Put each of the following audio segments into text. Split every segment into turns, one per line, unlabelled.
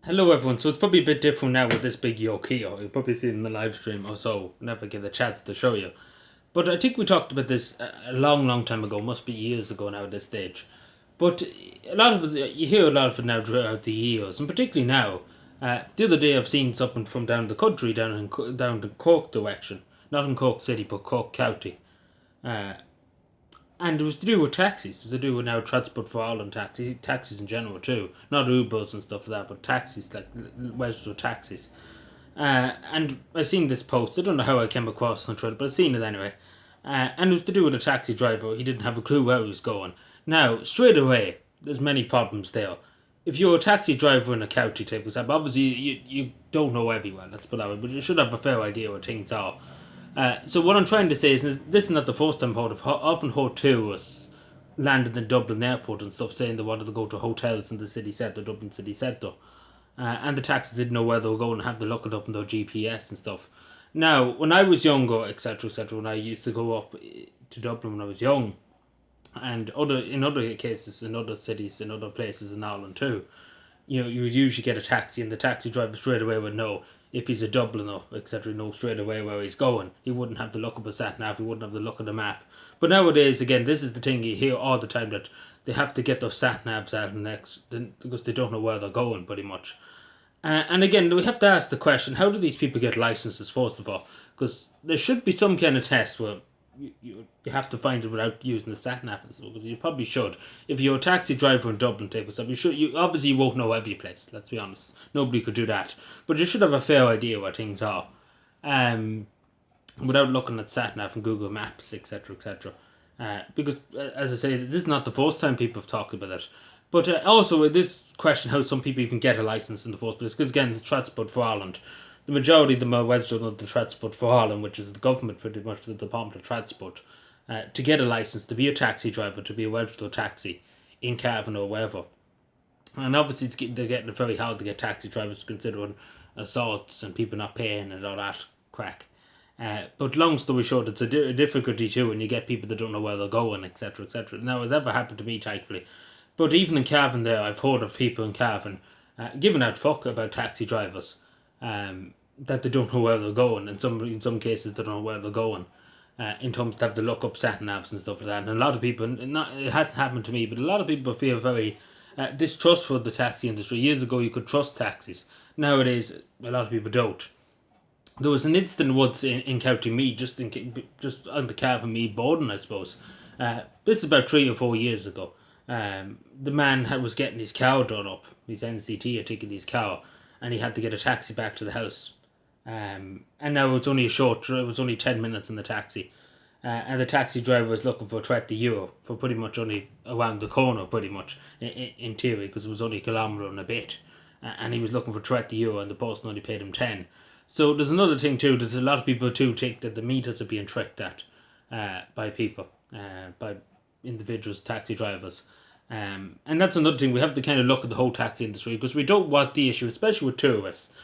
Hello everyone, so it's probably a bit different now with this big Yokio. You'll probably see it in the live stream or so, never get a chance to show you. But I think we talked about this a long time ago, must be years ago now at this stage. But a lot of it, you hear a lot of it now throughout the years, and particularly now. The other day I've seen something from down the country, down the Cork direction. Not in Cork City, but Cork County. Uh, and it was to do with taxis. It was to do with now Transport for All and taxis in general too. Not Ubers and stuff like that, but taxis, like registered taxis. And I seen this post. I don't know how I came across it on Twitter, but I seen it anyway. And it was to do with a taxi driver. He didn't have a clue where he was going. Now, straight away, there's many problems there. If you're a taxi driver in a county, take for example, obviously you don't know everywhere, let's put it that way, but you should have a fair idea where things are. So what I'm trying to say is this is not the first time I've often heard tourists landed in Dublin airport and stuff saying they wanted to go to hotels in the city centre, Dublin city centre. And the taxis didn't know where they were going and have to look it up in their GPS and stuff. Now, when I was younger, etc., when I used to go up to Dublin when I was young, and in other cases, in other cities, in other places in Ireland too, you would usually get a taxi, and the taxi driver straight away would know if he's a Dubliner, etc., know straight away where he's going. He wouldn't have to look up a sat nav, he wouldn't have to look at the map. But nowadays, again, this is the thing you hear all the time that they have to get those sat navs out next because they don't know where they're going, pretty much. And again, we have to ask the question: how do these people get licenses? First of all, because there should be some kind of test where you have to find it without using the sat nav, because you probably should. If you're a taxi driver in Dublin, take for example, you obviously you won't know every place. Let's be honest, nobody could do that, but you should have a fair idea where things are, without looking at sat nav and Google Maps, etc. Because as I say, this is not the first time people have talked about it. But also, this question how some people even get a license in the first place, because again, Transport for Ireland, the majority of them are registered under the Transport for Ireland, which is the government, pretty much the Department of Transport, to get a license to be a taxi driver, to be a registered taxi in Cavan or wherever. And obviously, they're getting it very hard to get taxi drivers considering assaults and people not paying and all that crack. But long story short, it's a difficulty too when you get people that don't know where they're going, etc. Now, it never happened to me, thankfully. But even in Cavan there, I've heard of people in Cavan giving out fuck about taxi drivers, that they don't know where they're going. In some cases, they don't know where they're going. In terms of have to look up sat navs and stuff like that. And a lot of people, it hasn't happened to me, but a lot of people feel very distrustful of the taxi industry. Years ago, you could trust taxis. Nowadays, a lot of people don't. There was an incident once in County Meath, just on the Cavan Meath border, I suppose. This is about 3 or 4 years ago. The man was getting his car done up, his NCT, I think, in his car, and he had to get a taxi back to the house. And now it was only 10 minutes in the taxi. And the taxi driver was looking for €30 for pretty much only around the corner, pretty much, in theory, because it was only a kilometre and a bit. And he was looking for €30, and the person only paid him 10. So there's another thing too, there's a lot of people too think that the meters are being tricked at by people, by individuals, taxi drivers. And that's another thing, we have to kind of look at the whole taxi industry, because we don't want the issue, especially with tourists.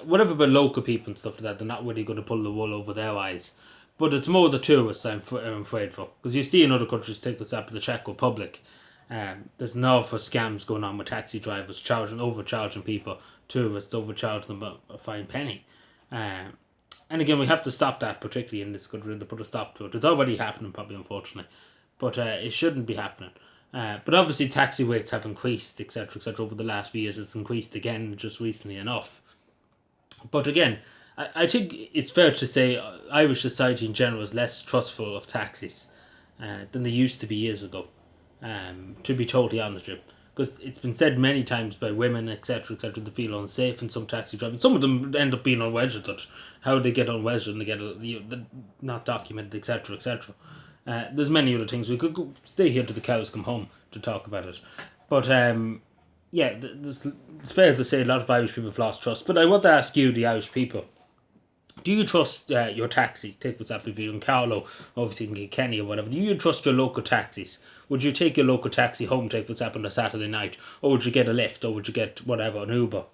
Whatever about local people and stuff like that, they're not really going to pull the wool over their eyes. But it's more the tourists I'm afraid for. Because you see in other countries, take this up in the Czech Republic, there's an awful scams going on with taxi drivers, overcharging people, tourists, overcharging them a fine penny. And again, we have to stop that, particularly in this country, to put a stop to it. It's already happening, probably, unfortunately. But it shouldn't be happening. But obviously, taxi rates have increased, etc., over the last few years. It's increased again just recently enough. But again, I think it's fair to say Irish society in general is less trustful of taxis than they used to be years ago, to be totally honest with you. Because it's been said many times by women, etc., they feel unsafe in some taxi drivers. Some of them end up being unregistered. How they get unregistered and they get not documented, etc. There's many other things. We could stay here till the cows come home to talk about it. But yeah, it's fair to say a lot of Irish people have lost trust. But I want to ask you, the Irish people, do you trust your taxi? Take for example, if you're in Carlow, obviously in Kilkenny or whatever, do you trust your local taxis? Would you take your local taxi home, take for example, on a Saturday night? Or would you get a lift, or would you get whatever, an Uber?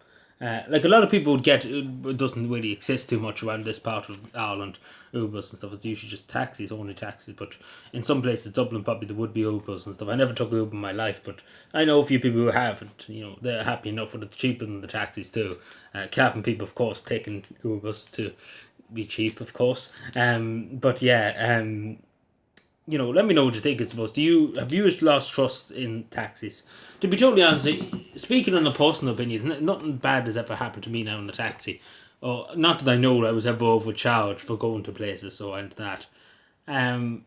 Like a lot of people would get, it doesn't really exist too much around this part of Ireland, Ubers and stuff. It's usually just taxis, only taxis. But in some places, Dublin probably there would be Ubers and stuff. I never took Uber in my life, but I know a few people who have, and they're happy enough with it. It's cheaper than the taxis too. Cavan people, of course, taking Ubers to be cheap, of course. But yeah, let me know what you think. I suppose. Have you lost trust in taxis? To be totally honest, speaking on a personal opinion, nothing bad has ever happened to me now in a taxi. Or not that I know I was ever overcharged for going to places and that. Um.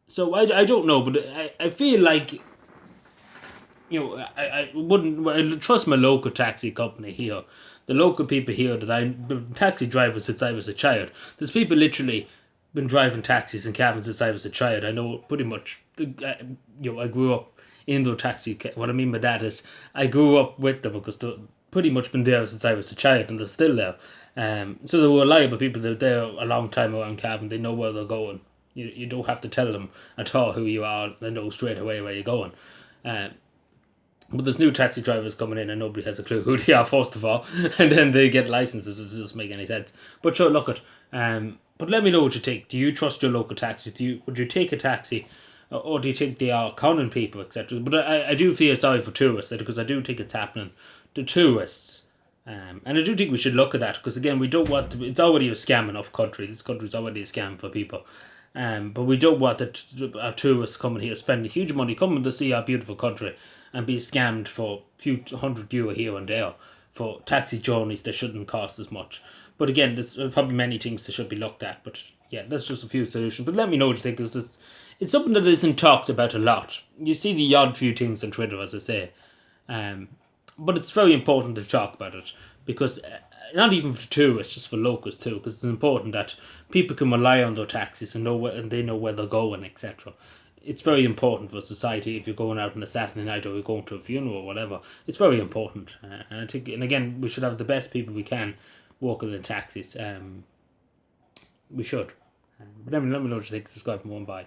So I don't know, but I feel like I wouldn't I trust my local taxi company here. The local people here the taxi drivers since I was a child. There's people literally been driving taxis and cabins since I was a child. I know pretty much. I grew up in the taxi. What I mean by that is I grew up with them because they've pretty much been there since I was a child, and they're still there. So they were reliable people. They're there a long time around cabin. They know where they're going. You don't have to tell them at all who you are. They know straight away where you're going. But there's new taxi drivers coming in and nobody has a clue who they are, first of all, and then they get licenses. It doesn't make any sense. But sure, look at. But let me know what you think. Do you trust your local taxis? Would you take a taxi, or do you think they are conning people, etc.? But I do feel sorry for tourists because I do think it's happening to tourists. And I do think we should look at that because again we don't want to. It's already a scam enough country. This country's already a scam for people. But we don't want our tourists coming here spending huge money coming to see our beautiful country and be scammed for a few €100 here and there for taxi journeys that shouldn't cost as much. But again, there's probably many things that should be looked at. But yeah, that's just a few solutions. But let me know what you think because it's something that isn't talked about a lot. You see the odd few things on Twitter, as I say. But it's very important to talk about it because not even for tourists, just for locals too, because it's important that people can rely on their taxis and they know where they're going, etc. It's very important for society if you're going out on a Saturday night or you're going to a funeral or whatever. It's very important, and I think, and again, we should have the best people we can working in taxis. We should. But let me know what you think. Subscribe for more and bye.